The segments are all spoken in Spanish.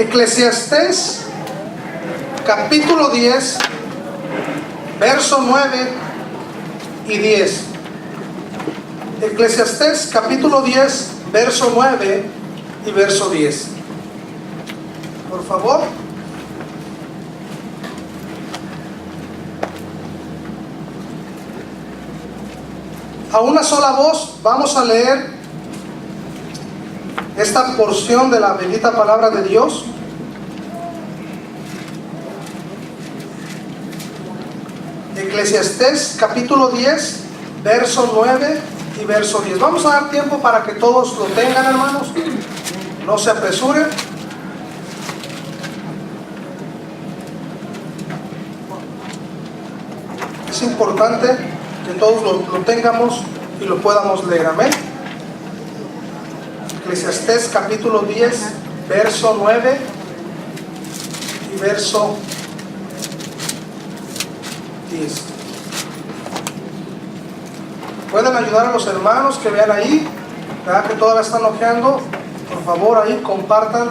Eclesiastés capítulo 10, verso 9 y 10. Eclesiastés capítulo 10, verso 9 y verso 10. Por favor. A una sola voz vamos a leer esta porción de la bendita palabra de Dios. Eclesiastés capítulo 10, verso 9 y verso 10. Vamos a dar tiempo para que todos lo tengan, hermanos. No se apresuren. Es importante que todos lo tengamos y lo podamos leer. Amén. Eclesiastés capítulo 10, verso 9 y verso 10. ¿Pueden ayudar a los hermanos que vean ahí? ¿Verdad que todavía están ojeando? Por favor, ahí compartan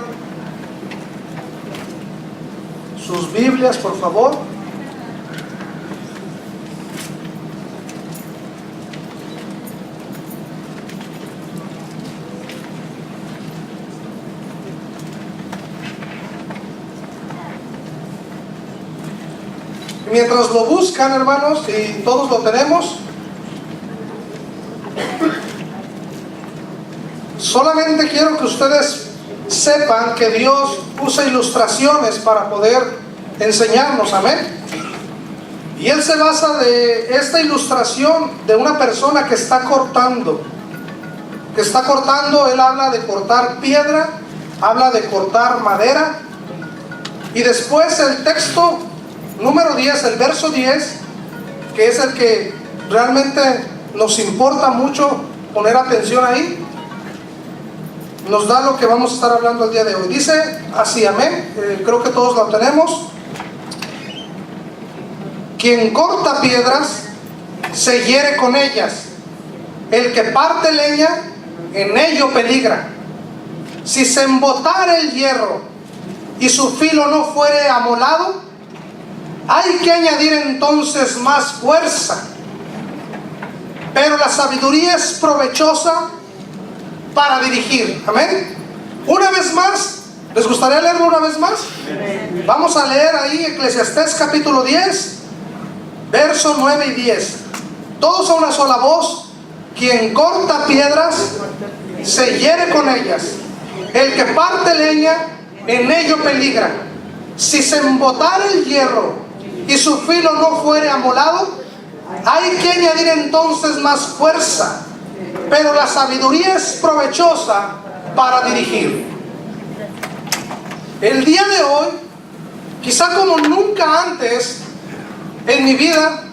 sus Biblias, por favor. Mientras lo buscan, hermanos, y todos lo tenemos, solamente quiero que ustedes sepan que Dios usa ilustraciones para poder enseñarnos, amén. Y Él se basa de esta ilustración de una persona que está cortando. Él habla de cortar piedra, habla de cortar madera, y después el texto número 10, el verso 10, que es el que realmente nos importa mucho poner atención ahí, nos da lo que vamos a estar hablando el día de hoy. Dice así, amén. Creo que todos lo tenemos. Quien corta piedras se hiere con ellas. El que parte leña, en ello peligra. Si se embotara el hierro y su filo no fuere amolado, hay que añadir entonces más fuerza. Pero la sabiduría es provechosa para dirigir. Amén. Una vez más, ¿les gustaría leerlo una vez más? Vamos a leer ahí Eclesiastés capítulo 10, verso 9 y 10. Todos a una sola voz. Quien corta piedras se hiere con ellas. El que parte leña, en ello peligra. Si se embotara el hierro y su filo no fuere amolado, hay que añadir entonces más fuerza. Pero la sabiduría es provechosa para dirigir. El día de hoy, quizá como nunca antes en mi vida,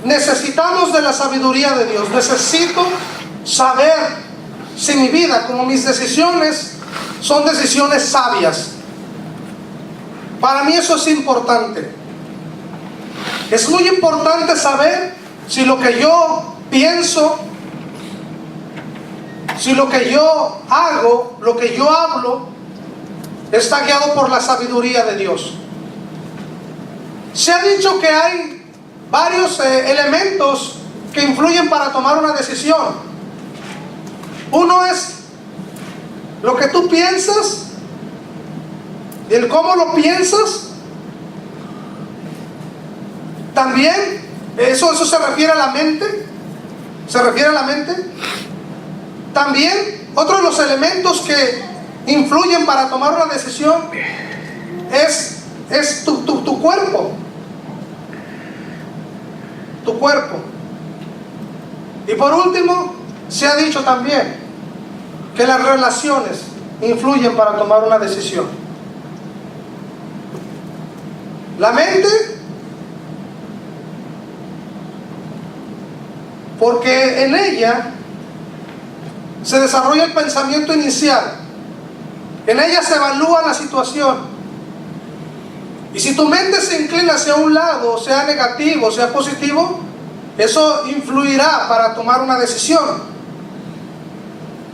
necesitamos de la sabiduría de Dios. Necesito saber si mi vida, como mis decisiones, son decisiones sabias. Para mí eso es importante. Es muy importante saber si lo que yo pienso, si lo que yo hago, lo que yo hablo, está guiado por la sabiduría de Dios. Se ha dicho que hay varios elementos que influyen para tomar una decisión. Uno es lo que tú piensas, el cómo lo piensas. También eso se refiere a la mente. Se refiere a la mente. También otro de los elementos que influyen para tomar una decisión es tu cuerpo. Tu cuerpo. Y por último, se ha dicho también que las relaciones influyen para tomar una decisión. La mente, porque en ella se desarrolla el pensamiento inicial. En ella se evalúa la situación. Y si tu mente se inclina hacia un lado, sea negativo, sea positivo, eso influirá para tomar una decisión.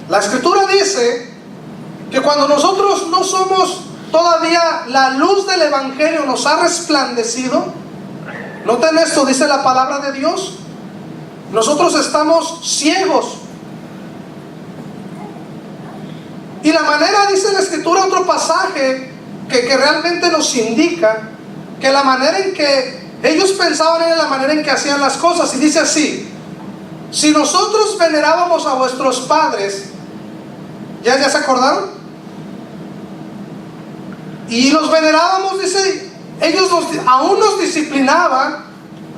La Escritura dice que cuando nosotros no somos todavía, la luz del Evangelio nos ha resplandecido. Noten esto, dice la palabra de Dios, nosotros estamos ciegos. Y la manera, dice la Escritura, otro pasaje que realmente nos indica que la manera en que ellos pensaban era la manera en que hacían las cosas. Y dice así: si nosotros venerábamos a vuestros padres, ¿ya se acordaron? Y los venerábamos, dice, ellos aún nos disciplinaban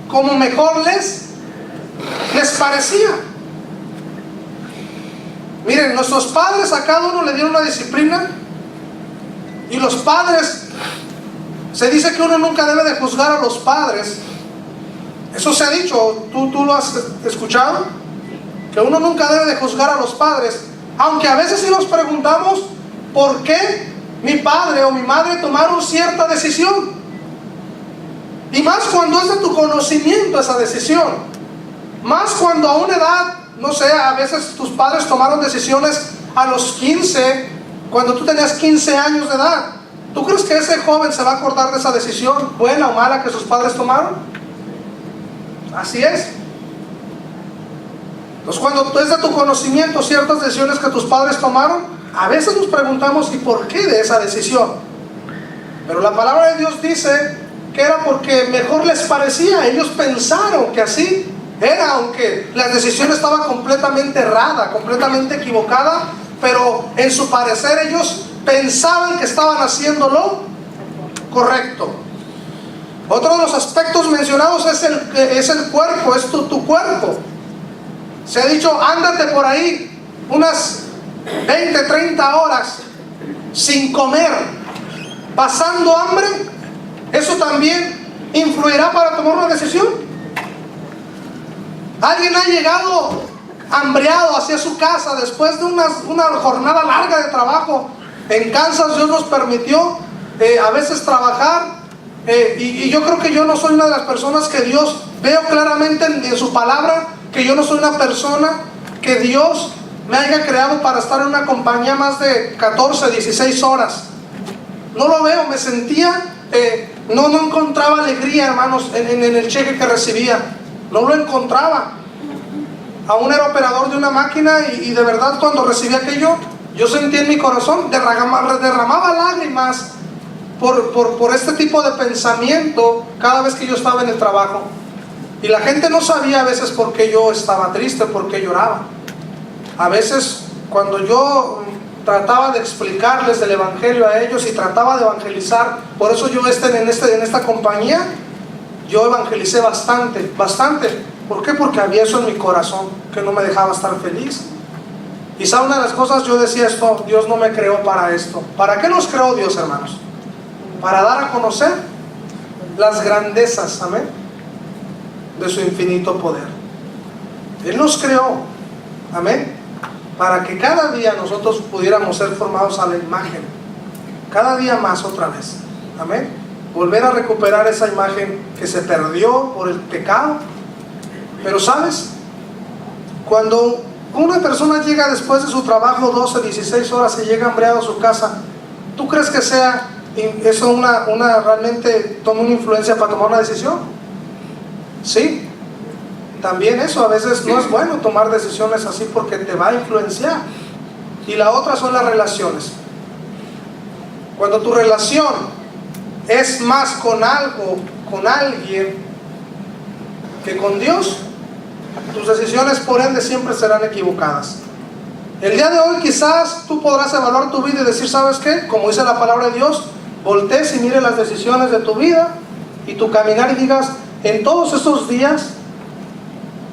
como mejor les parecía. Miren, nuestros padres a cada uno le dieron una disciplina. Y los padres, se dice que uno nunca debe de juzgar a los padres. Eso se ha dicho, ¿tú lo has escuchado? Que uno nunca debe de juzgar a los padres. Aunque a veces sí nos preguntamos por qué mi padre o mi madre tomaron cierta decisión. Y más cuando es de tu conocimiento esa decisión. Más cuando a una edad, no sé, a veces tus padres tomaron decisiones a los 15, cuando tú tenías 15 años de edad. ¿Tú crees que ese joven se va a acordar de esa decisión, buena o mala, que sus padres tomaron? Así es. Entonces, cuando es de tu conocimiento ciertas decisiones que tus padres tomaron, a veces nos preguntamos, ¿y por qué de esa decisión? Pero la palabra de Dios dice que era porque mejor les parecía. Ellos pensaron que así era, aunque la decisión estaba completamente errada, completamente equivocada, pero en su parecer ellos pensaban que estaban haciéndolo correcto. Otro de los aspectos mencionados es el cuerpo, es tu cuerpo. Se ha dicho, ándate por ahí unas 20, 30 horas sin comer, pasando hambre. Eso también influirá para tomar una decisión. Alguien ha llegado hambriado hacia su casa después de una jornada larga de trabajo. En Kansas Dios nos permitió a veces trabajar, y yo creo que yo no soy una de las personas que Dios, veo claramente en su palabra que yo no soy una persona que Dios me haya creado para estar en una compañía más de 14, 16 horas. No lo veo, me sentía, no encontraba alegría, hermanos, en el cheque que recibía. No lo encontraba. Aún era operador de una máquina y de verdad cuando recibí aquello, yo sentí en mi corazón, derramaba lágrimas por este tipo de pensamiento cada vez que yo estaba en el trabajo. Y la gente no sabía a veces por qué yo estaba triste, por qué lloraba. A veces cuando yo trataba de explicarles el Evangelio a ellos y trataba de evangelizar, por eso yo en esta compañía, yo evangelicé bastante. ¿Por qué? Porque había eso en mi corazón que no me dejaba estar feliz. Quizá una de las cosas yo decía esto, Dios no me creó para esto. ¿Para qué nos creó Dios, hermanos? Para dar a conocer las grandezas, amén, de su infinito poder. Él nos creó, amén, para que cada día nosotros pudiéramos ser formados a la imagen, cada día más otra vez, amén, volver a recuperar esa imagen que se perdió por el pecado. Pero ¿sabes? Cuando una persona llega después de su trabajo 12, 16 horas y llega hambriado a su casa, ¿tú crees que sea eso realmente toma una influencia para tomar una decisión? Sí, también eso a veces no es bueno tomar decisiones así porque te va a influenciar. Y la otra son las relaciones. Cuando tu relación es más con algo, con alguien, que con Dios, tus decisiones por ende siempre serán equivocadas. El día de hoy quizás tú podrás evaluar tu vida y decir, ¿sabes qué? Como dice la palabra de Dios, voltees y mire las decisiones de tu vida y tu caminar y digas, en todos esos días,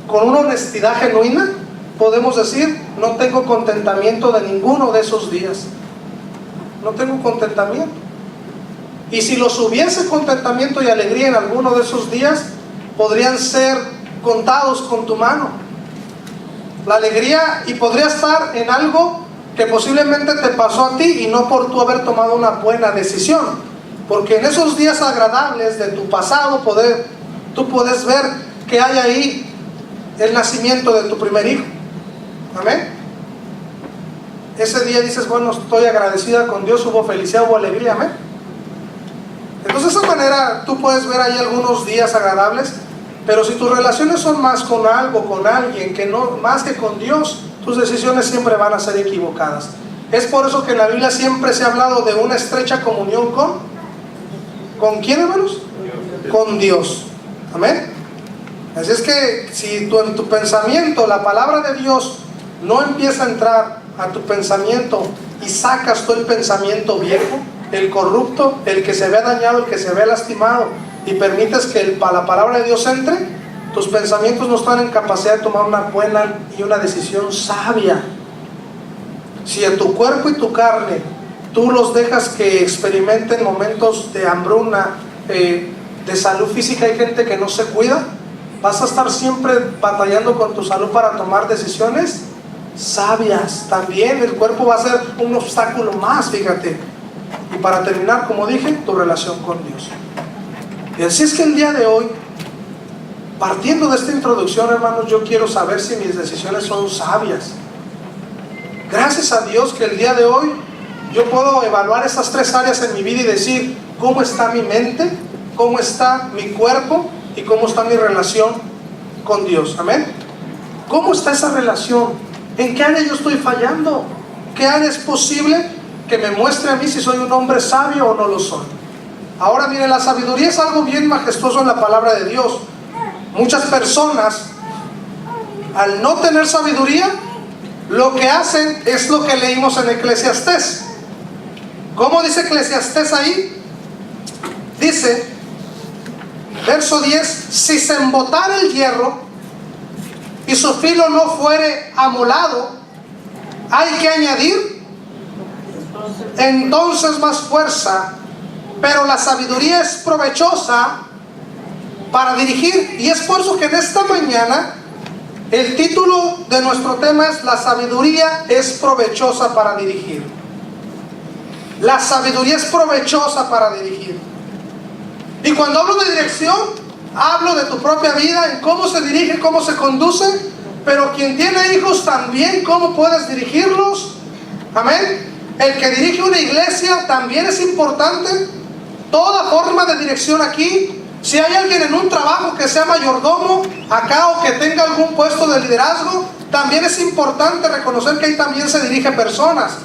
con una honestidad genuina, podemos decir, no tengo contentamiento de ninguno de esos días. No tengo contentamiento. Y si los hubiese contentamiento y alegría en alguno de esos días, podrían ser contados con tu mano. La alegría, y podría estar en algo que posiblemente te pasó a ti y no por tú haber tomado una buena decisión. Porque en esos días agradables de tu pasado, tú puedes ver que hay ahí el nacimiento de tu primer hijo. Amén. ese día dices, bueno, estoy agradecida con Dios, hubo felicidad, hubo alegría, amén. Entonces de esa manera tú puedes ver ahí algunos días agradables, pero si tus relaciones son más con algo, con alguien, que no, más que con Dios, tus decisiones siempre van a ser equivocadas. Es por eso que en la Biblia siempre se ha hablado de una estrecha comunión ¿con quién, hermanos? Con Dios, amén. Así es que si tú, en tu pensamiento la palabra de Dios no empieza a entrar a tu pensamiento y sacas tú el pensamiento viejo, el corrupto, el que se ve dañado, el que se ve lastimado, y permites que la palabra de Dios entre, tus pensamientos no están en capacidad de tomar una buena y una decisión sabia. Si en tu cuerpo y tu carne tú los dejas que experimenten momentos de hambruna, de salud física, hay gente que no se cuida, vas a estar siempre batallando con tu salud para tomar decisiones sabias. También el cuerpo va a ser un obstáculo más, fíjate. Y para terminar, como dije, tu relación con Dios. Y así es que el día de hoy, partiendo de esta introducción, hermanos, yo quiero saber si mis decisiones son sabias. Gracias a Dios que el día de hoy yo puedo evaluar esas tres áreas en mi vida y decir cómo está mi mente, cómo está mi cuerpo y cómo está mi relación con Dios. Amén. ¿Cómo está esa relación? ¿En qué área yo estoy fallando? ¿Qué área es posible que me muestre a mí si soy un hombre sabio o no lo soy? Ahora miren, la sabiduría es algo bien majestuoso en la palabra de Dios. Muchas personas, al no tener sabiduría, lo que hacen es lo que leímos en Eclesiastés. ¿Cómo dice Eclesiastés ahí? Dice, verso 10, si se embotara el hierro y su filo no fuere amolado, hay que añadir entonces más fuerza, pero la sabiduría es provechosa para dirigir. Y es por eso que en esta mañana el título de nuestro tema es la sabiduría es provechosa para dirigir. La sabiduría es provechosa para dirigir. Y cuando hablo de dirección, hablo de tu propia vida, en cómo se dirige, cómo se conduce, pero quien tiene hijos también, cómo puedes dirigirlos. Amén. El que dirige una iglesia también es importante. Toda forma de dirección aquí. Si hay alguien en un trabajo que sea mayordomo acá o que tenga algún puesto de liderazgo, también es importante reconocer que ahí también se dirige personas.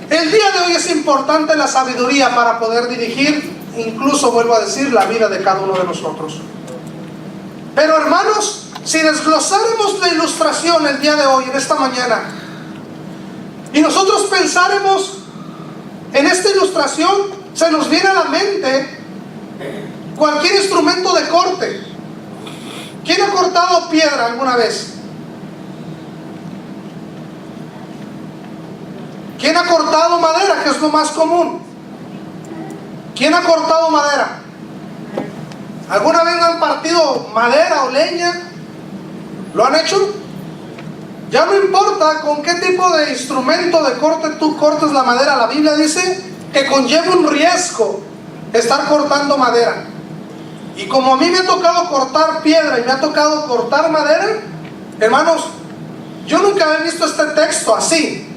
El día de hoy es importante la sabiduría para poder dirigir, incluso vuelvo a decir, la vida de cada uno de nosotros. Pero hermanos, si desglosáramos la ilustración el día de hoy, en esta mañana, y nosotros pensáramos en esta ilustración, se nos viene a la mente cualquier instrumento de corte. ¿Quién ha cortado piedra alguna vez? ¿Quién ha cortado madera, que es lo más común? ¿Quién ha cortado madera? ¿Alguna vez han partido madera o leña? ¿Lo han hecho? Ya no importa con qué tipo de instrumento de corte tú cortes la madera. La Biblia dice que conlleva un riesgo estar cortando madera. Y como a mí me ha tocado cortar piedra y me ha tocado cortar madera, hermanos, yo nunca había visto este texto así.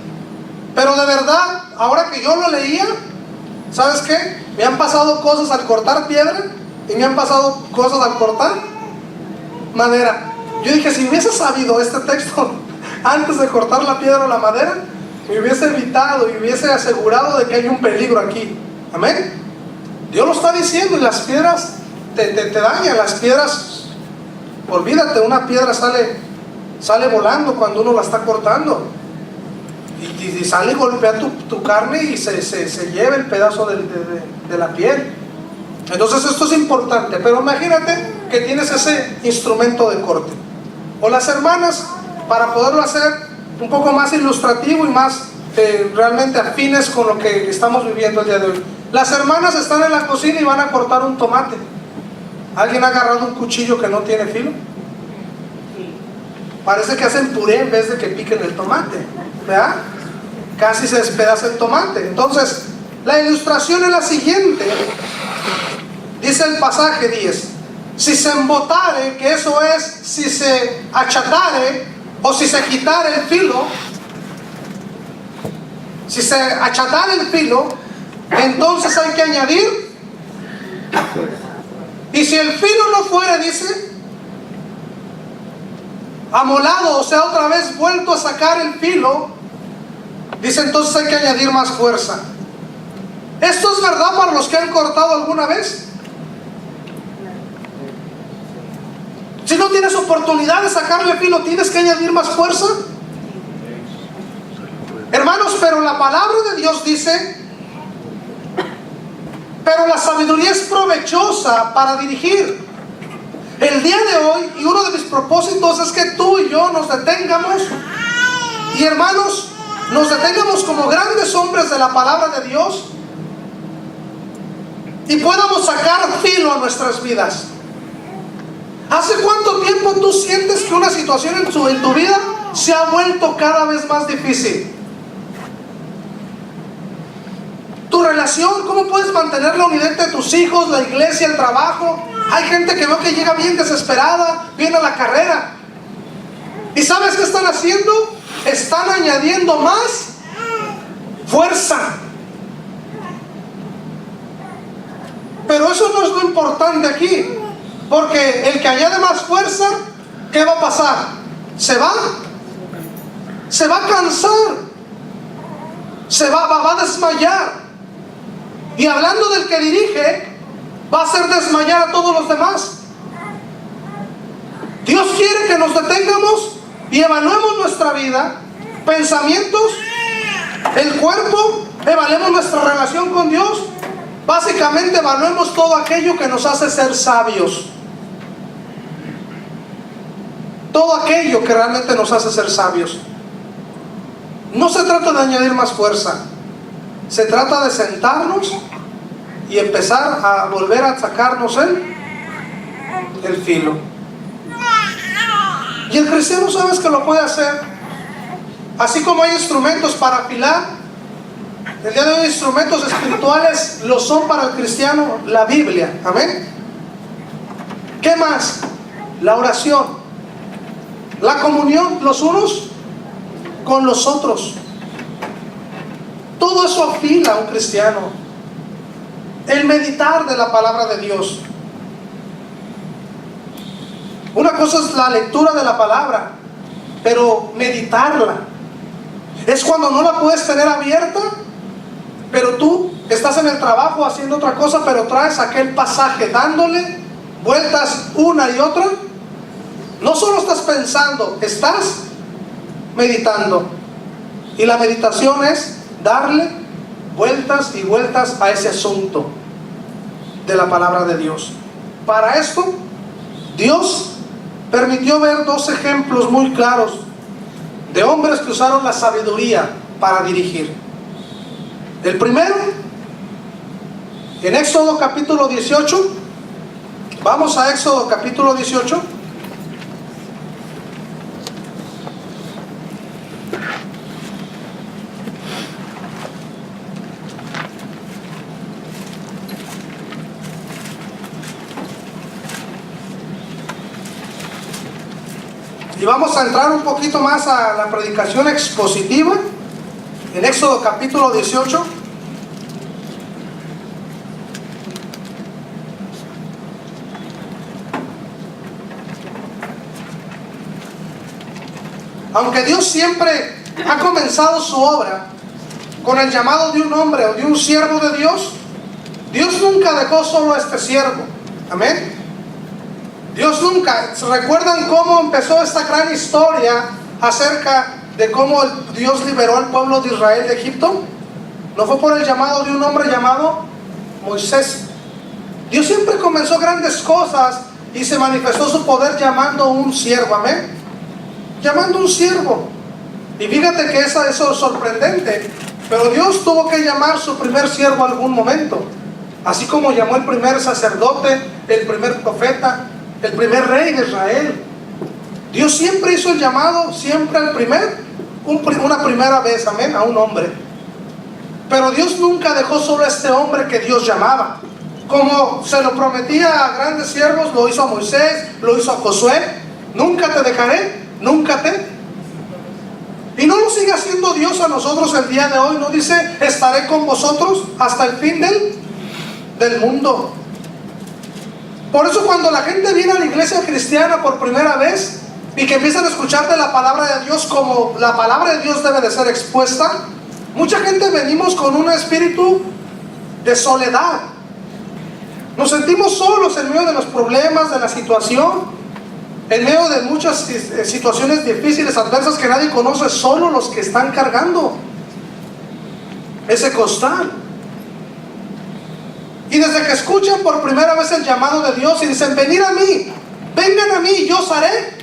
Pero de verdad, ahora que yo lo leía, ¿sabes qué? Me han pasado cosas al cortar piedra y me han pasado cosas al cortar madera. Yo dije, si hubiese sabido este texto antes de cortar la piedra o la madera, me hubiese evitado y hubiese asegurado de que hay un peligro aquí. Amén. Dios lo está diciendo y las piedras te dañan. Las piedras, olvídate, una piedra sale volando cuando uno la está cortando. Y sale y golpea tu carne y se lleva el pedazo de la piel. Entonces esto es importante. Pero imagínate que tienes ese instrumento de corte. O las hermanas, para poderlo hacer un poco más ilustrativo y más realmente afines con lo que estamos viviendo el día de hoy. Las hermanas están en la cocina y van a cortar un tomate. ¿Alguien ha agarrado un cuchillo que no tiene filo? Parece que hacen puré en vez de que piquen el tomate, ¿verdad? Casi se despedaza el tomate. Entonces, la ilustración es la siguiente. Dice el pasaje 10. Si se embotare, que eso es, si se achatare o si se quitare el filo, Si se achatara el filo, entonces hay que añadir. Y si el filo no fuera, dice, amolado, o sea, otra vez vuelto a sacar el filo, dice, entonces hay que añadir más fuerza. ¿Esto es verdad para los que han cortado alguna vez? Si no tienes oportunidad de sacarle filo, ¿tienes que añadir más fuerza? Hermanos, pero la palabra de Dios dice, pero la sabiduría es provechosa para dirigir. El día de hoy, y uno de mis propósitos es que tú y yo nos detengamos, y hermanos, nos detengamos como grandes hombres de la palabra de Dios, y podamos sacar filo a nuestras vidas. ¿Hace cuánto tiempo tú sientes que una situación en tu vida se ha vuelto cada vez más difícil? Tu relación, ¿cómo puedes mantener la unidad entre tus hijos, la iglesia, el trabajo? Hay gente que veo que llega bien desesperada, viene a la carrera. ¿Y sabes qué están haciendo? Están añadiendo más fuerza. Pero eso no es lo importante aquí. Porque el que añade más fuerza, ¿qué va a pasar? Se va a cansar, va a desmayar. Y hablando del que dirige, va a hacer desmayar a todos los demás. Dios quiere que nos detengamos y evaluemos nuestra vida, pensamientos, el cuerpo, evaluemos nuestra relación con Dios. Básicamente evaluemos todo aquello que nos hace ser sabios. Todo aquello que realmente nos hace ser sabios. No se trata de añadir más fuerza. Se trata de sentarnos y empezar a volver a sacarnos el filo. Y el cristiano, ¿sabes que lo puede hacer? Así como hay instrumentos para afilar, el día de hoy instrumentos espirituales lo son para el cristiano la Biblia. Amén. ¿Qué más? La oración, la comunión los unos con los otros. Todo eso afila a un cristiano. El meditar de la palabra de Dios. Una cosa es la lectura de la palabra, pero meditarla es cuando no la puedes tener abierta, pero tú estás en el trabajo haciendo otra cosa, pero traes aquel pasaje dándole vueltas una y otra. No solo estás pensando, estás meditando. Y la meditación es darle vueltas y vueltas a ese asunto de la palabra de Dios. Para esto, Dios permitió ver dos ejemplos muy claros de hombres que usaron la sabiduría para dirigir. El primero, en Éxodo capítulo 18. Vamos a Éxodo capítulo 18. Y vamos a entrar un poquito más a la predicación expositiva en Éxodo capítulo 18. Aunque Dios siempre ha comenzado su obra con el llamado de un hombre o de un siervo de Dios, Dios nunca dejó solo a este siervo. Amén. Dios nunca. ¿Recuerdan cómo empezó esta gran historia acerca de cómo Dios liberó al pueblo de Israel de Egipto? No fue por el llamado de un hombre llamado Moisés. Dios siempre comenzó grandes cosas y se manifestó su poder llamando a un siervo. Amén. Llamando a un siervo. Y fíjate que eso es sorprendente, pero Dios tuvo que llamar su primer siervo a algún momento, así como llamó el primer sacerdote, el primer profeta, el primer rey de Israel. Dios siempre hizo el llamado, siempre al una primera vez, amén, a un hombre. Pero Dios nunca dejó solo a este hombre que Dios llamaba. Como se lo prometía a grandes siervos, lo hizo a Moisés, lo hizo a Josué. Nunca te dejaré, nunca te. Y no lo sigue haciendo Dios a nosotros el día de hoy? ¿No dice, estaré con vosotros hasta el fin del mundo? Por eso cuando la gente viene a la iglesia cristiana por primera vez y que empiezan a escuchar de la palabra de Dios como la palabra de Dios debe de ser expuesta, mucha gente venimos con un espíritu de soledad. Nos sentimos solos en medio de los problemas, de la situación, en medio de muchas situaciones difíciles, adversas que nadie conoce, solo los que están cargando ese costal. Y desde que escuchan por primera vez el llamado de Dios y dicen, venid a mí, vengan a mí y yo os haré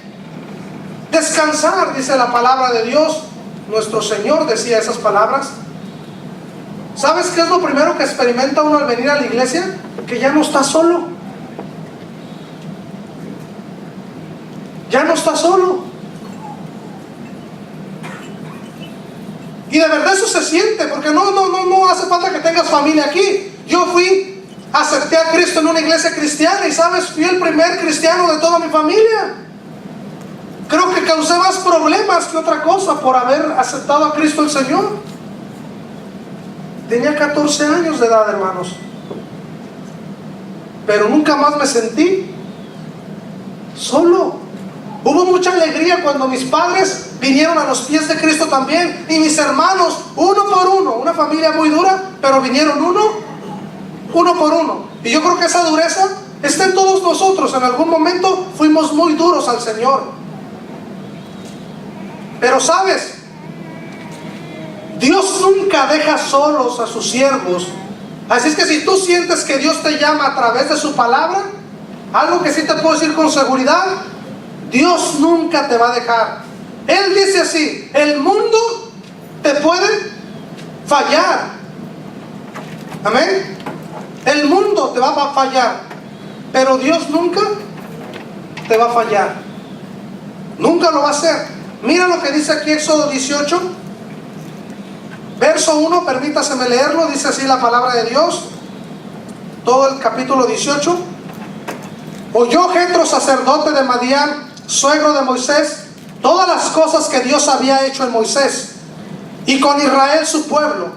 descansar, dice la palabra de Dios. Nuestro Señor decía esas palabras. ¿Sabes qué es lo primero que experimenta uno al venir a la iglesia? Que ya no está solo. Ya no está solo. Y de verdad eso se siente, porque no hace falta que tengas familia aquí. Yo acepté a Cristo en una iglesia cristiana y sabes, fui el primer cristiano de toda mi familia. Creo que causé más problemas que otra cosa por haber aceptado a Cristo el Señor. Tenía 14 años de edad, hermanos, pero nunca más me sentí solo. Hubo mucha alegría cuando mis padres vinieron a los pies de Cristo también, y mis hermanos, uno por uno, una familia muy dura, pero vinieron uno por uno. Y yo creo que esa dureza está en todos nosotros. En algún momento fuimos muy duros al Señor. Pero sabes, Dios nunca deja solos a sus siervos. Así es que si tú sientes que Dios te llama a través de su palabra, algo que sí te puedo decir con seguridad, Dios nunca te va a dejar. Él dice así, el mundo te puede fallar. Amén. El mundo te va a fallar, pero Dios nunca te va a fallar. Nunca lo va a hacer. Mira lo que dice aquí Éxodo 18, verso 1, permítaseme leerlo. Dice así la palabra de Dios, todo el capítulo 18. Oyó Jetro, sacerdote de Madián, suegro de Moisés, todas las cosas que Dios había hecho en Moisés y con Israel su pueblo,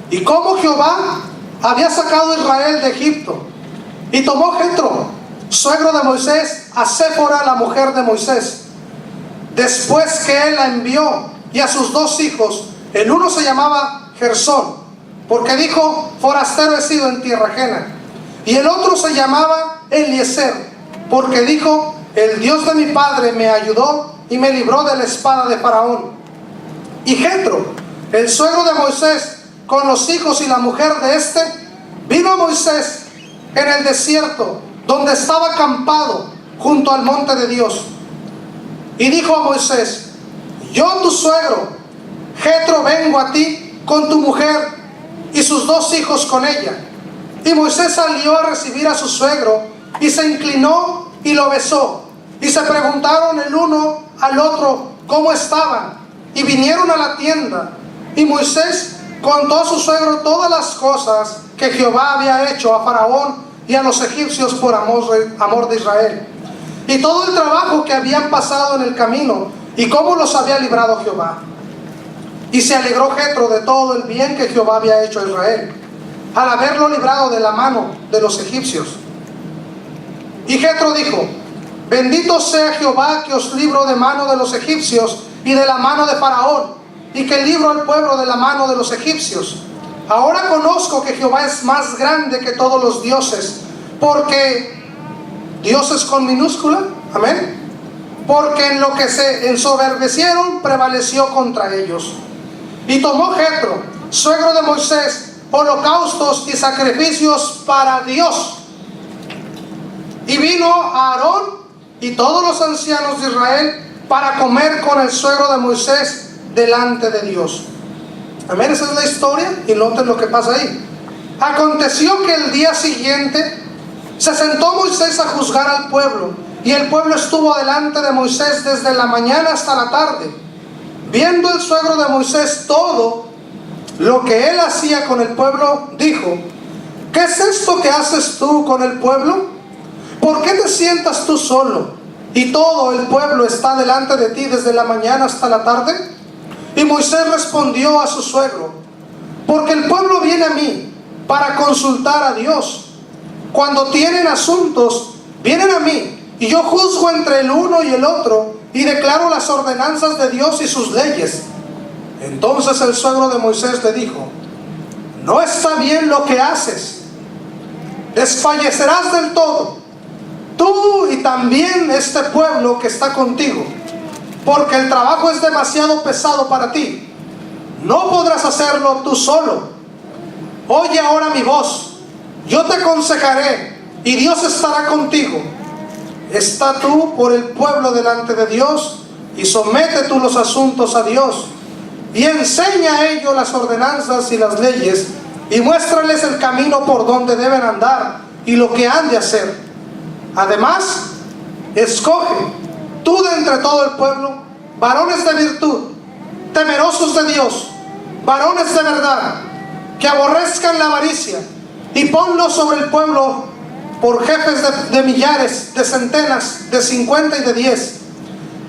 y cómo Jehová había sacado a Israel de Egipto. Y tomó Jetro, suegro de Moisés, a Séfora, la mujer de Moisés, después que él la envió, y a sus 2 hijos. El uno se llamaba Gersón, porque dijo, forastero he sido en tierra ajena. Y el otro se llamaba Eliezer, porque dijo, el Dios de mi padre me ayudó y me libró de la espada de Faraón. Y Jetro, el suegro de Moisés, con los hijos y la mujer de éste, vino a Moisés en el desierto, donde estaba acampado junto al monte de Dios. Y dijo a Moisés, yo tu suegro, Jetro, vengo a ti con tu mujer y sus 2 hijos con ella. Y Moisés salió a recibir a su suegro y se inclinó y lo besó. Y se preguntaron el uno al otro cómo estaban, y vinieron a la tienda. Y Moisés contó a su suegro todas las cosas que Jehová había hecho a Faraón y a los egipcios por amor de Israel, y todo el trabajo que habían pasado en el camino, y cómo los había librado Jehová. Y se alegró Jetro de todo el bien que Jehová había hecho a Israel, al haberlo librado de la mano de los egipcios. Y Jetro dijo, bendito sea Jehová, que os libró de mano de los egipcios y de la mano de Faraón, y que libró al pueblo de la mano de los egipcios. Ahora conozco que Jehová es más grande que todos los dioses, porque dioses con minúscula, amén, porque en lo que se ensoberbecieron prevaleció contra ellos. Y tomó Jetro, suegro de Moisés, holocaustos y sacrificios para Dios. Y vino a Aarón y todos los ancianos de Israel para comer con el suegro de Moisés delante de Dios. Amén, esa es la historia, y noten lo que pasa ahí. Aconteció que el día siguiente se sentó Moisés a juzgar al pueblo, y el pueblo estuvo delante de Moisés desde la mañana hasta la tarde. Viendo el suegro de Moisés todo lo que él hacía con el pueblo, dijo, ¿qué es esto que haces tú con el pueblo? ¿Por qué te sientas tú solo y todo el pueblo está delante de ti desde la mañana hasta la tarde? Y Moisés respondió a su suegro: porque el pueblo viene a mí para consultar a Dios. Cuando tienen asuntos, vienen a mí, y yo juzgo entre el uno y el otro, y declaro las ordenanzas de Dios y sus leyes. Entonces el suegro de Moisés le dijo: no está bien lo que haces. Desfallecerás del todo, tú y también este pueblo que está contigo, porque el trabajo es demasiado pesado para ti. No podrás hacerlo tú solo. Oye ahora mi voz, yo te aconsejaré, y Dios estará contigo. Está tú por el pueblo delante de Dios, y somete tú los asuntos a Dios, y enseña a ellos las ordenanzas y las leyes, y muéstrales el camino por donde deben andar, y lo que han de hacer. Además, escoge tú de entre todo el pueblo varones de virtud, temerosos de Dios, varones de verdad, que aborrezcan la avaricia, y ponlos sobre el pueblo por jefes de millares, de centenas, de 50 y de 10.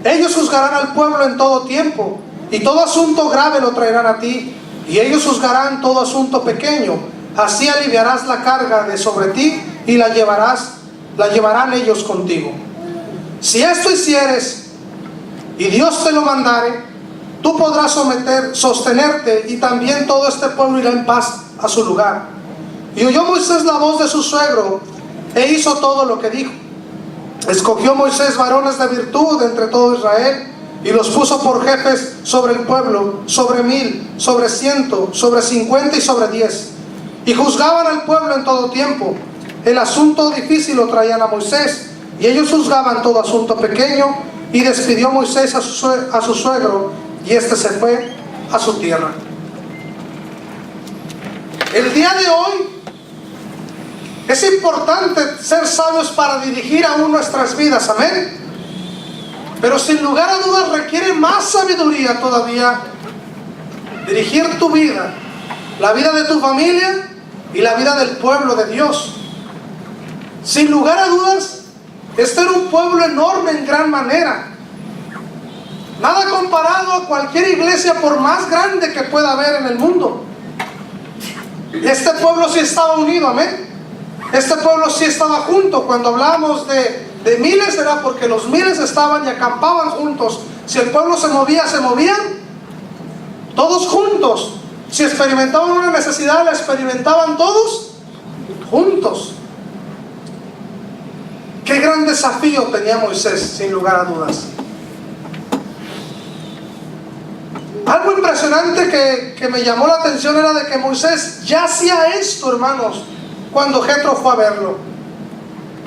Ellos juzgarán al pueblo en todo tiempo, y todo asunto grave lo traerán a ti, y ellos juzgarán todo asunto pequeño. Así aliviarás la carga de sobre ti, y la llevarán ellos contigo. Si esto hicieres, y Dios te lo mandare, tú podrás sostenerte, y también todo este pueblo irá en paz a su lugar. Y oyó Moisés la voz de su suegro, e hizo todo lo que dijo. Escogió Moisés varones de virtud entre todo Israel, y los puso por jefes sobre el pueblo, sobre 1000, sobre 100, sobre 50 y sobre 10. Y juzgaban al pueblo en todo tiempo. El asunto difícil lo traían a Moisés, y ellos juzgaban todo asunto pequeño. Y despidió Moisés a su suegro, y éste se fue a su tierra. El día de hoy es importante ser sabios para dirigir aún nuestras vidas, amén. Pero sin lugar a dudas requiere más sabiduría todavía dirigir tu vida, la vida de tu familia y la vida del pueblo de Dios. Sin lugar a dudas, este era un pueblo enorme en gran manera. Nada comparado a cualquier iglesia por más grande que pueda haber en el mundo. Este pueblo sí estaba unido, amén. Este pueblo sí estaba junto. Cuando hablamos de miles, era porque los miles estaban y acampaban juntos. Si el pueblo se movía, se movían todos juntos. Si experimentaban una necesidad, la experimentaban todos juntos. Qué gran desafío tenía Moisés, sin lugar a dudas. Algo impresionante que me llamó la atención era de que Moisés ya hacía esto, hermanos, cuando Jetro fue a verlo.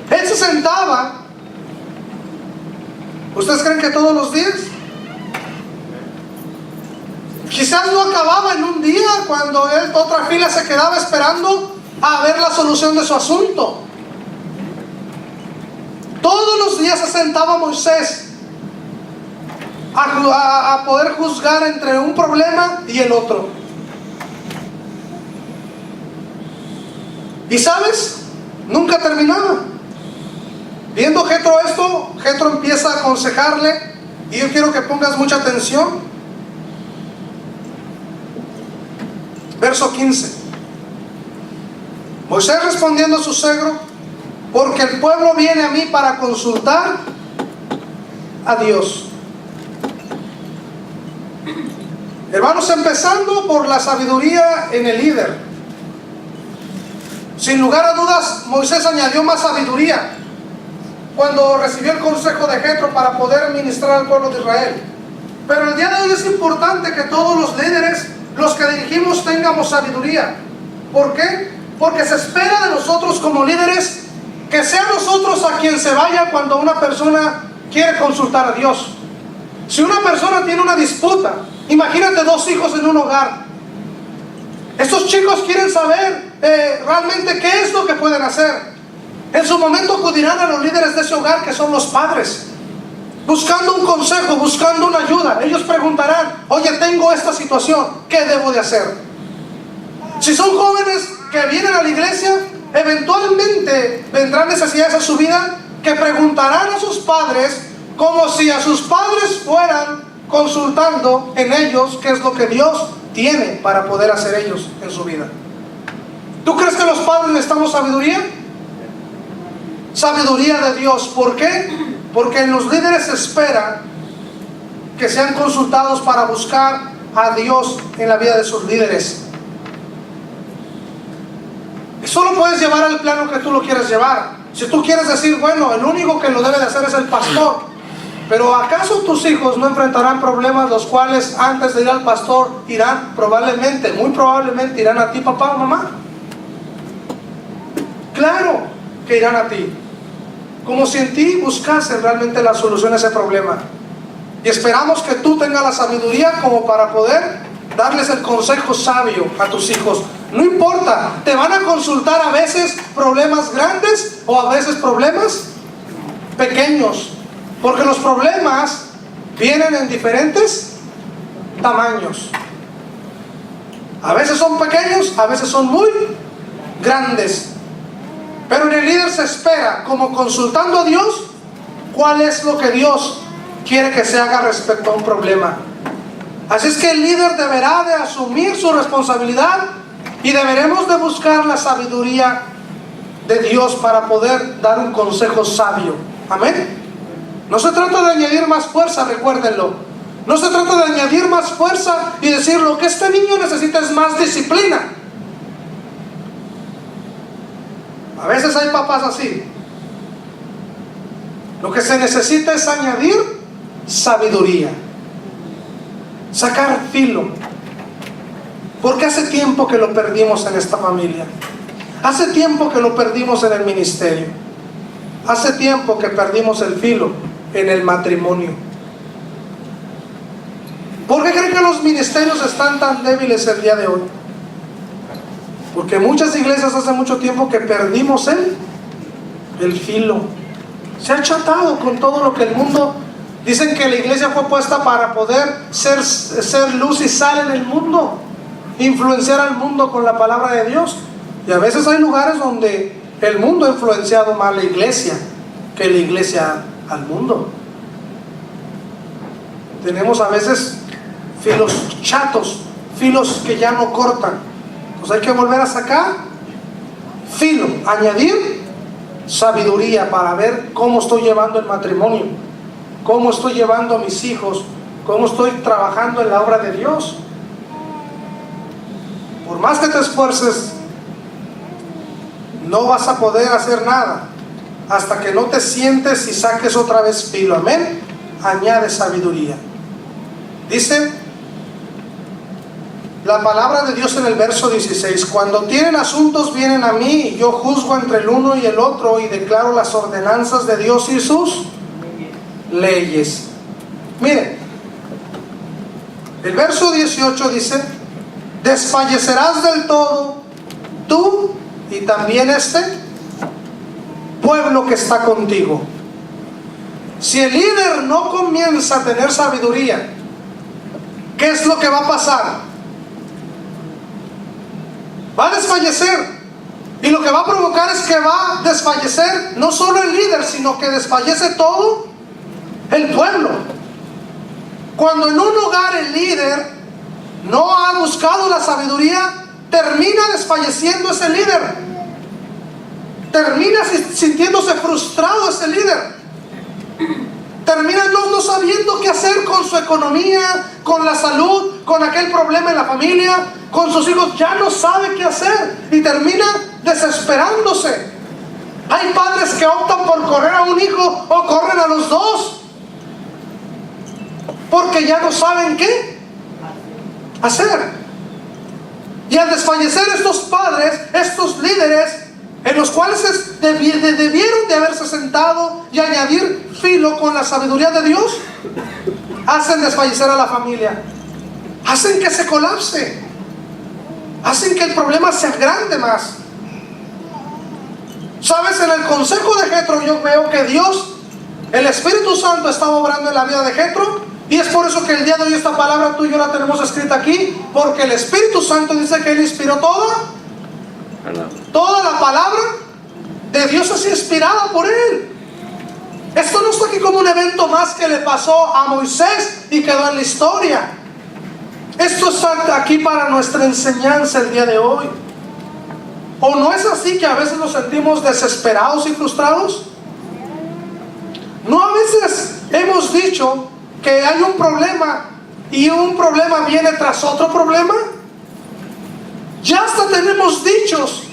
Él se sentaba. ¿Ustedes creen que todos los días? Quizás no acababa en un día cuando otra fila se quedaba esperando a ver la solución de su asunto. Todos los días se sentaba Moisés a poder juzgar entre un problema y el otro. Y ¿sabes? Nunca terminaba. Viendo Jetro esto, Jetro empieza a aconsejarle, y yo quiero que pongas mucha atención. Verso 15. Moisés respondiendo a su suegro: porque el pueblo viene a mí para consultar a Dios. Hermanos, empezando por la sabiduría en el líder. Sin lugar a dudas, Moisés añadió más sabiduría cuando recibió el consejo de Jetro para poder ministrar al pueblo de Israel. Pero el día de hoy es importante que todos los líderes, los que dirigimos, tengamos sabiduría. ¿Por qué? Porque se espera de nosotros como líderes que sea nosotros a quien se vaya cuando una persona quiere consultar a Dios. Si una persona tiene una disputa, imagínate 2 hijos en un hogar. Estos chicos quieren saber realmente qué es lo que pueden hacer. En su momento acudirán a los líderes de ese hogar, que son los padres, buscando un consejo, buscando una ayuda. Ellos preguntarán: oye, tengo esta situación, ¿qué debo de hacer? Si son jóvenes que vienen a la iglesia, eventualmente vendrán necesidades a su vida que preguntarán a sus padres, como si a sus padres fueran consultando en ellos qué es lo que Dios tiene para poder hacer ellos en su vida. ¿Tú crees que los padres necesitamos sabiduría? Sabiduría de Dios. ¿Por qué? Porque en los líderes se espera que sean consultados para buscar a Dios en la vida de sus líderes. Eso lo puedes llevar al plano que tú lo quieres llevar. Si tú quieres decir, bueno, el único que lo debe de hacer es el pastor, pero ¿acaso tus hijos no enfrentarán problemas los cuales antes de ir al pastor irán probablemente, muy probablemente irán a ti, papá o mamá? Claro que irán a ti, como si en ti buscasen realmente la solución a ese problema. Y esperamos que tú tengas la sabiduría como para poder darles el consejo sabio a tus hijos. No importa, te van a consultar a veces problemas grandes o a veces problemas pequeños, porque los problemas vienen en diferentes tamaños. A veces son pequeños, a veces son muy grandes. Pero en el líder se espera, como consultando a Dios, cuál es lo que Dios quiere que se haga respecto a un problema. Así es que el líder deberá de asumir su responsabilidad y deberemos de buscar la sabiduría de Dios para poder dar un consejo sabio. Amén. No se trata de añadir más fuerza, recuérdenlo. No se trata de añadir más fuerza y decir lo que este niño necesita es más disciplina. A veces hay papás así. Lo que se necesita es añadir sabiduría, sacar filo, porque hace tiempo que lo perdimos en esta familia, hace tiempo que lo perdimos en el ministerio, hace tiempo que perdimos el filo en el matrimonio. ¿Por qué creen que los ministerios están tan débiles el día de hoy? Porque muchas iglesias hace mucho tiempo que perdimos el filo. Se ha achatado con todo lo que el mundo. Dicen que la iglesia fue puesta para poder ser luz y sal en el mundo, influenciar al mundo con la palabra de Dios. Y a veces hay lugares donde el mundo ha influenciado más a la iglesia que la iglesia al mundo. Tenemos a veces filos chatos, filos que ya no cortan. Pues hay que volver a sacar filo, añadir sabiduría para ver cómo estoy llevando el matrimonio, cómo estoy llevando a mis hijos, cómo estoy trabajando en la obra de Dios. Por más que te esfuerces, no vas a poder hacer nada hasta que no te sientes y saques otra vez filo. Amén. Añade sabiduría. Dice la palabra de Dios en el verso 16: cuando tienen asuntos vienen a mí, y yo juzgo entre el uno y el otro y declaro las ordenanzas de Dios y sus leyes. Miren, el verso 18 dice: desfallecerás del todo tú y también este pueblo que está contigo. Si el líder no comienza a tener sabiduría, ¿qué es lo que va a pasar? Va a desfallecer. Y lo que va a provocar es que va a desfallecer no solo el líder, sino que desfallece todo el pueblo. Cuando en un hogar el líder no ha buscado la sabiduría, termina desfalleciendo ese líder, termina sintiéndose frustrado ese líder, termina no sabiendo qué hacer con su economía, con la salud, con aquel problema en la familia, con sus hijos. Ya no sabe qué hacer y termina desesperándose. Hay padres que optan por correr a un hijo o corren a los dos porque ya no saben qué hacer. Y al desfallecer estos padres, estos líderes, en los cuales debieron de haberse sentado y añadir filo con la sabiduría de Dios, hacen desfallecer a la familia, hacen que se colapse, hacen que el problema sea grande más. Sabes, en el consejo de Jetro yo veo que Dios, el Espíritu Santo, estaba obrando en la vida de Jetro. Y es por eso que el día de hoy esta palabra tú y yo la tenemos escrita aquí, porque el Espíritu Santo dice que Él inspiró toda la palabra de Dios es inspirada por Él. Esto no está aquí como un evento más que le pasó a Moisés y quedó en la historia. Esto está aquí para nuestra enseñanza el día de hoy. ¿O no es así que a veces nos sentimos desesperados y frustrados? ¿No a veces hemos dicho que hay un problema y un problema viene tras otro problema? Ya hasta tenemos dichos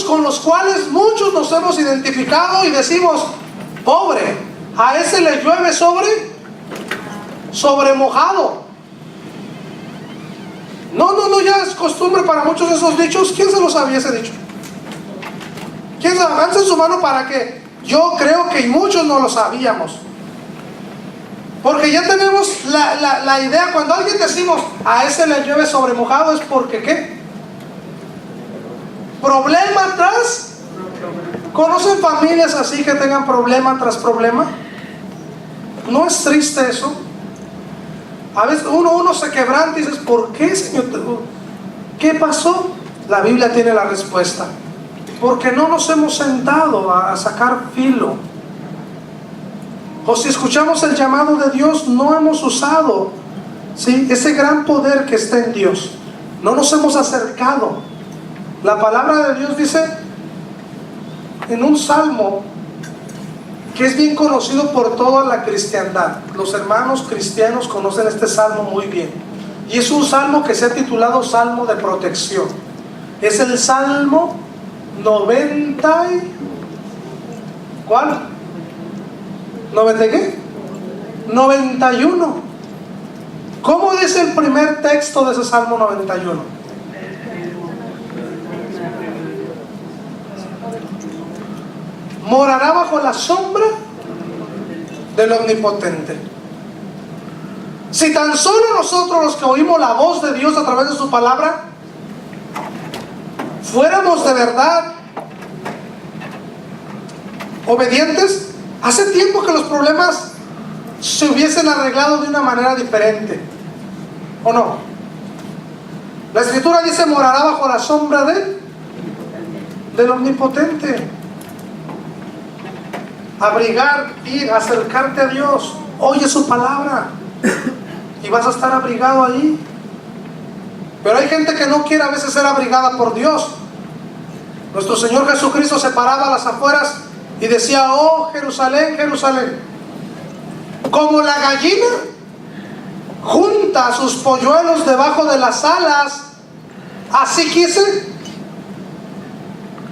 con los cuales muchos nos hemos identificado y decimos: pobre, a ese le llueve sobre mojado. No, ya es costumbre para muchos de esos dichos. ¿Quién se lo sabía ese dicho? ¿Quién se avance su mano para que? Yo creo que muchos no lo sabíamos. Porque ya tenemos la idea, cuando a alguien decimos a ese le llueve sobre mojado, es porque ¿qué? Problema tras. ¿Conocen familias así que tengan problema tras problema? ¿No es triste eso? A veces uno se quebranta y dices: ¿por qué, Señor? ¿Qué pasó? La Biblia tiene la respuesta. Porque no nos hemos sentado a sacar filo. O si escuchamos el llamado de Dios, no hemos usado, ¿sí?, ese gran poder que está en Dios. No nos hemos acercado. La palabra de Dios dice en un salmo que es bien conocido por toda la cristiandad. Los hermanos cristianos conocen este salmo muy bien. Y es un salmo que se ha titulado Salmo de Protección. Es el Salmo 90. ¿Cuál? ¿90 qué? 91. ¿Cómo dice el primer texto de ese Salmo 91? Morará bajo la sombra del Omnipotente. Si tan solo nosotros, los que oímos la voz de Dios a través de su palabra, fuéramos de verdad obedientes, hace tiempo que los problemas se hubiesen arreglado de una manera diferente. ¿O no? La Escritura dice: morará bajo la sombra del Omnipotente. Abrigar, ir, acercarte a Dios. Oye su palabra y vas a estar abrigado ahí. Pero hay gente que no quiere a veces ser abrigada por Dios. Nuestro Señor Jesucristo se paraba a las afueras y decía: oh Jerusalén, Jerusalén, como la gallina junta sus polluelos debajo de las alas, así quise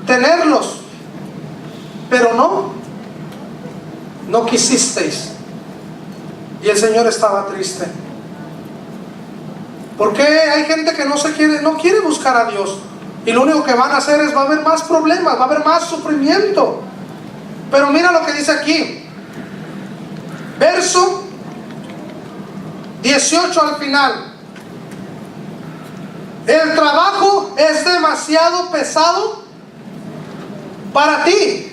tenerlos, pero no quisisteis. Y el Señor estaba triste. Porque hay gente que no quiere buscar a Dios, y lo único que van a hacer es: va a haber más problemas, va a haber más sufrimiento. Pero mira lo que dice aquí, verso 18 al final: el trabajo es demasiado pesado para ti.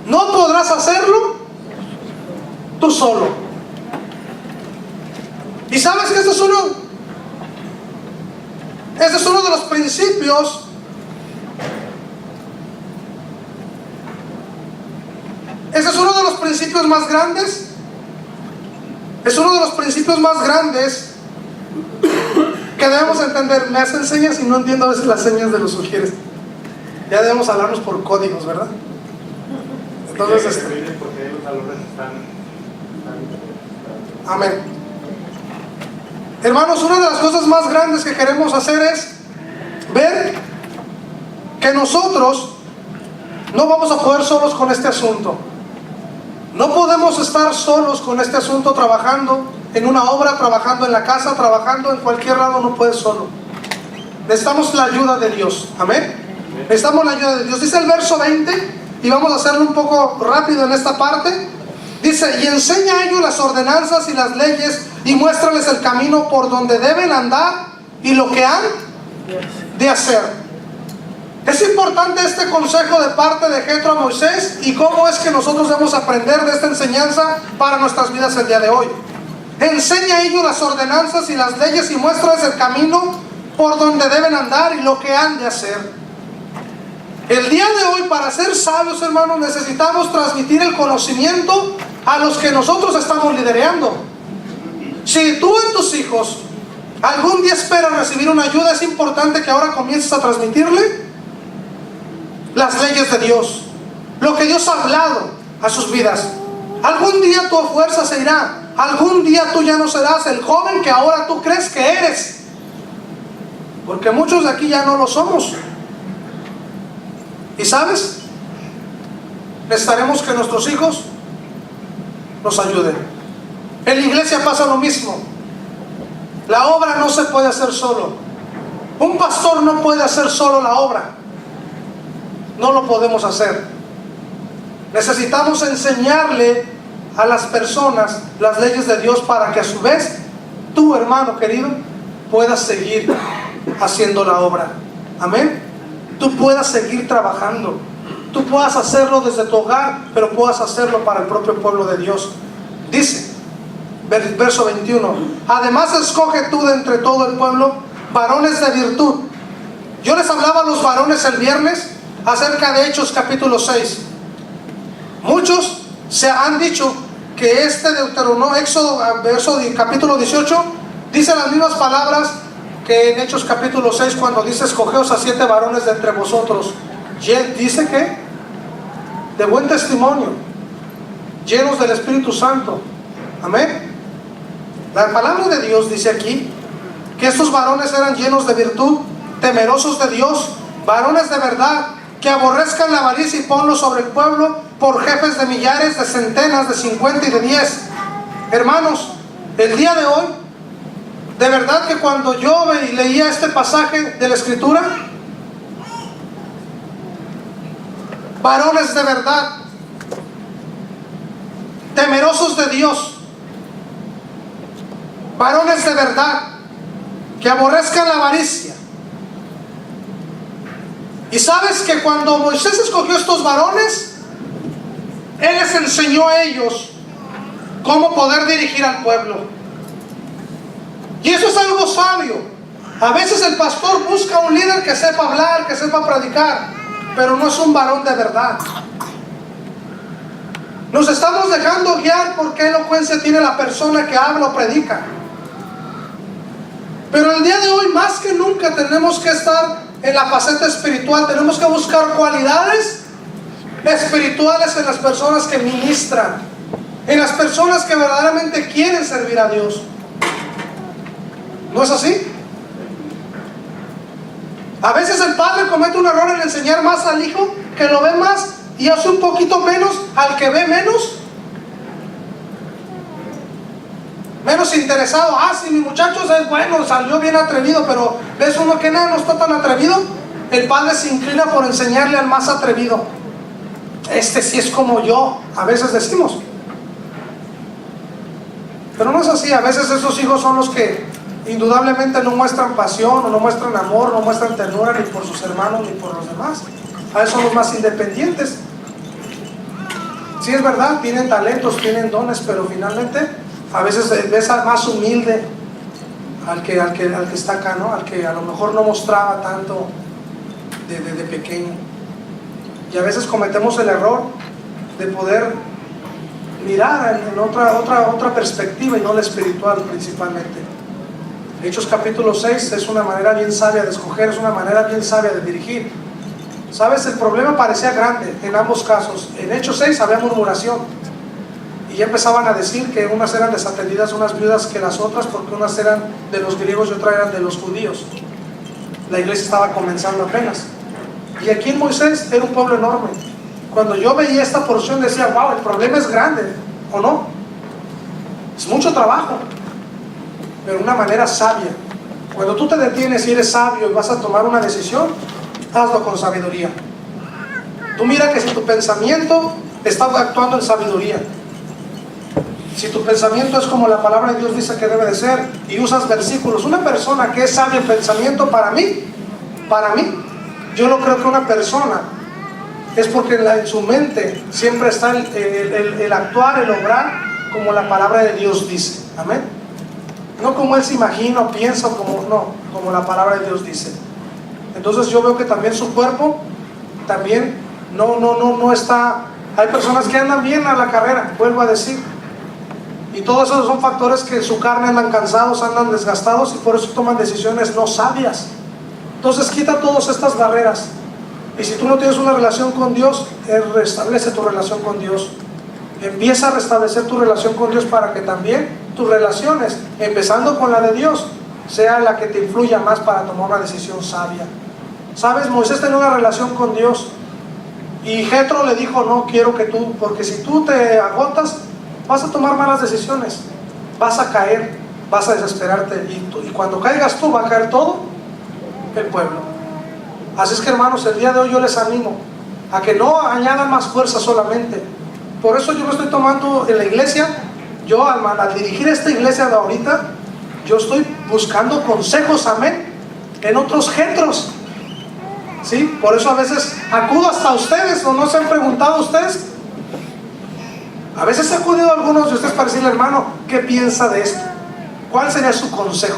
No podrás hacerlo tú solo. Y sabes que este es uno de los principios más grandes. Es uno de los principios más grandes que debemos entender. Me hacen señas y no entiendo a veces las señas de los sugieres. Ya debemos hablarnos por códigos, ¿verdad? Entonces, amén. Hermanos, una de las cosas más grandes que queremos hacer es ver que nosotros no vamos a poder solos con este asunto. No podemos estar solos con este asunto, trabajando en una obra, trabajando en la casa, trabajando en cualquier lado. No puedes solo. Necesitamos la ayuda de Dios. Amén. Necesitamos la ayuda de Dios. Dice el verso 20, y vamos a hacerlo un poco rápido en esta parte. Dice: y enseña a ellos las ordenanzas y las leyes, y muéstrales el camino por donde deben andar y lo que han de hacer. Es importante este consejo de parte de Jetro a Moisés, y cómo es que nosotros debemos aprender de esta enseñanza para nuestras vidas el día de hoy. Enseña a ellos las ordenanzas y las leyes, y muéstrales el camino por donde deben andar y lo que han de hacer. El día de hoy, para ser sabios, hermanos, necesitamos transmitir el conocimiento a los que nosotros estamos liderando. Si tú y tus hijos algún día esperan recibir una ayuda, es importante que ahora comiences a transmitirle las leyes de Dios, lo que Dios ha hablado a sus vidas. Algún día tu fuerza se irá. Algún día tú ya no serás el joven que ahora tú crees que eres, porque muchos de aquí ya no lo somos. ¿Y sabes? Necesitaremos que nuestros hijos nos ayuden. En la iglesia pasa lo mismo. La obra no se puede hacer solo. Un pastor no puede hacer solo la obra. No lo podemos hacer. Necesitamos enseñarle a las personas las leyes de Dios para que a su vez tú, hermano querido, puedas seguir haciendo la obra. Amén. Tú puedas seguir trabajando. Tú puedas hacerlo desde tu hogar, pero puedas hacerlo para el propio pueblo de Dios. Dice, verso 21, además escoge tú de entre todo el pueblo varones de virtud. Yo les hablaba a los varones el viernes acerca de Hechos capítulo 6. Muchos se han dicho que Deuteronomio, Éxodo, verso capítulo 18, dice las mismas palabras que en Hechos capítulo 6, cuando dice escogeos a 7 varones de entre vosotros. Dice que de buen testimonio, llenos del Espíritu Santo. Amén. La palabra de Dios dice aquí que estos varones eran llenos de virtud, temerosos de Dios, varones de verdad, que aborrezcan la avaricia y ponlo sobre el pueblo por jefes de millares, de centenas, de 50 y de 10. Hermanos, el día de hoy, de verdad que cuando yo leía este pasaje de la Escritura, varones de verdad, temerosos de Dios, varones de verdad, que aborrezcan la avaricia. Y sabes que cuando Moisés escogió estos varones, Él les enseñó a ellos cómo poder dirigir al pueblo. Y eso es algo sabio. A veces el pastor busca un líder que sepa hablar, que sepa predicar, pero no es un varón de verdad. Nos estamos dejando guiar por qué elocuencia tiene la persona que habla o predica. Pero el día de hoy, más que nunca, tenemos que estar en la faceta espiritual. Tenemos que buscar cualidades espirituales en las personas que ministran, en las personas que verdaderamente quieren servir a Dios. ¿No es así? A veces el padre comete un error en enseñar más al hijo, que lo ve más, y hace un poquito menos al que ve menos interesado. Si mi muchacho es bueno, salió bien atrevido, pero ves uno que no está tan atrevido, el padre se inclina por enseñarle al más atrevido. Este sí es como yo, a veces decimos. Pero no es así. A veces esos hijos son los que indudablemente no muestran pasión, o no muestran amor, no muestran ternura ni por sus hermanos ni por los demás. A veces son los más independientes. Sí, es verdad, tienen talentos, tienen dones, pero finalmente a veces ves al más humilde, al que está acá, ¿no? Al que a lo mejor no mostraba tanto de pequeño. Y a veces cometemos el error de poder mirar en otra perspectiva y no la espiritual principalmente. Hechos capítulo 6 es una manera bien sabia de escoger, es una manera bien sabia de dirigir. ¿Sabes? El problema parecía grande en ambos casos. En Hechos 6 había murmuración, y ya empezaban a decir que unas eran desatendidas, unas viudas que las otras, porque unas eran de los griegos y otras eran de los judíos. La iglesia estaba comenzando apenas. Y aquí en Moisés era un pueblo enorme. Cuando yo veía esta porción decía, wow, el problema es grande, ¿o no? Es mucho trabajo, pero de una manera sabia. Cuando tú te detienes y eres sabio y vas a tomar una decisión, hazlo con sabiduría. Tú mira que si tu pensamiento está actuando en sabiduría, si tu pensamiento es como la palabra de Dios dice que debe de ser, y usas versículos, una persona que es sabia en pensamiento, para mí, yo no creo que una persona es porque en su mente siempre está el actuar, el obrar como la palabra de Dios dice. Amén. No como él se imagina o piensa, como la palabra de Dios dice. Entonces yo veo que también su cuerpo también no está. Hay personas que andan bien a la carrera, vuelvo a decir, y todos esos son factores que su carne andan cansados, andan desgastados, y por eso toman decisiones no sabias. Entonces quita todas estas barreras, y si tú no tienes una relación con Dios, restablece tu relación con Dios. Empieza a restablecer tu relación con Dios para que también tus relaciones, empezando con la de Dios, sea la que te influya más para tomar una decisión sabia. ¿Sabes? Moisés tenía una relación con Dios, y Jetro le dijo: no quiero que tú, porque si tú te agotas, vas a tomar malas decisiones, vas a caer, vas a desesperarte, y cuando caigas tú, va a caer todo el pueblo. Así es que, hermanos, el día de hoy yo les animo a que no añadan más fuerza solamente. Por eso yo me estoy tomando en la iglesia, yo al dirigir esta iglesia de ahorita, yo estoy buscando consejos, amén, en otros Jetros. ¿Sí? Por eso a veces acudo hasta ustedes, ¿o no se han preguntado ustedes? A veces he acudido a algunos de ustedes para decirle: hermano, ¿qué piensa de esto? ¿Cuál sería su consejo?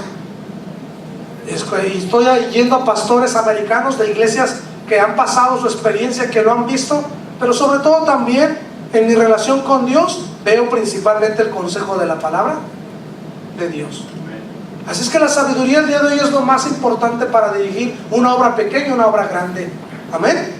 Y estoy yendo a pastores americanos de iglesias que han pasado su experiencia, que lo han visto, pero sobre todo también en mi relación con Dios, veo principalmente el consejo de la palabra de Dios. Así es que la sabiduría el día de hoy es lo más importante para dirigir una obra pequeña, una obra grande. Amén.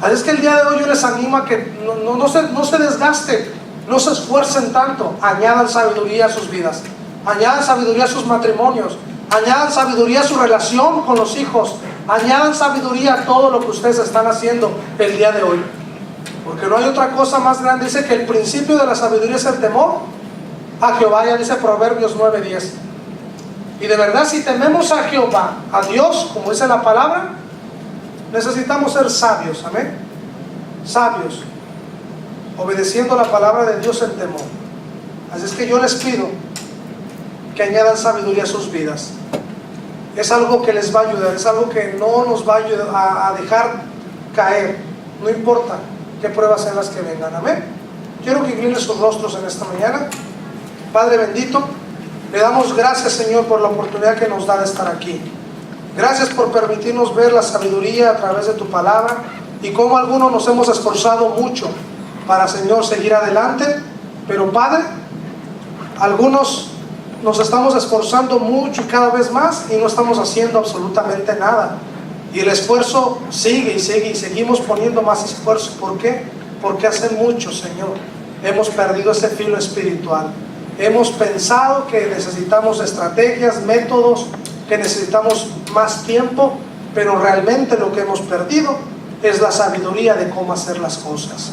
Así es que el día de hoy yo les animo a que no se desgasten, no se esfuercen tanto. Añadan sabiduría a sus vidas, añadan sabiduría a sus matrimonios, añadan sabiduría a su relación con los hijos, añadan sabiduría a todo lo que ustedes están haciendo el día de hoy. Porque no hay otra cosa más grande. Dice que el principio de la sabiduría es el temor a Jehová, ya dice Proverbios 9:10. Y de verdad, si tememos a Jehová, a Dios, como dice la palabra, necesitamos ser sabios, amén. Sabios, obedeciendo la palabra de Dios en temor. Así es que yo les pido que añadan sabiduría a sus vidas. Es algo que les va a ayudar, es algo que no nos va a ayudar a dejar caer, no importa qué pruebas sean las que vengan, amén. Quiero que inclinen sus rostros en esta mañana. Padre bendito, le damos gracias, Señor, por la oportunidad que nos da de estar aquí. Gracias por permitirnos ver la sabiduría a través de tu palabra, y cómo algunos nos hemos esforzado mucho para, Señor, seguir adelante. Pero, Padre, algunos nos estamos esforzando mucho y cada vez más, y no estamos haciendo absolutamente nada. Y el esfuerzo sigue y sigue, y seguimos poniendo más esfuerzo. ¿Por qué? Porque hace mucho, Señor, hemos perdido ese filo espiritual. Hemos pensado que necesitamos estrategias, métodos, que necesitamos más tiempo, pero realmente lo que hemos perdido es la sabiduría de cómo hacer las cosas.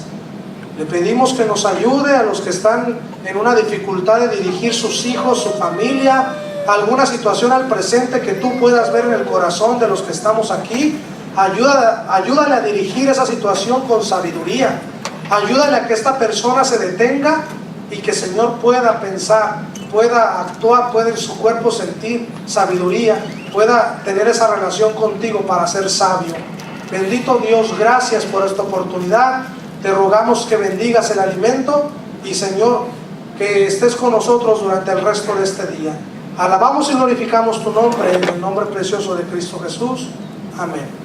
Le pedimos que nos ayude a los que están en una dificultad de dirigir sus hijos, su familia, alguna situación al presente que tú puedas ver en el corazón de los que estamos aquí. Ayúdale a dirigir esa situación con sabiduría. Ayúdale a que esta persona se detenga y que, Señor, pueda pensar, pueda actuar, pueda en su cuerpo sentir sabiduría, pueda tener esa relación contigo para ser sabio. Bendito Dios, gracias por esta oportunidad. Te rogamos que bendigas el alimento y, Señor, que estés con nosotros durante el resto de este día. Alabamos y glorificamos tu nombre, en el nombre precioso de Cristo Jesús. Amén.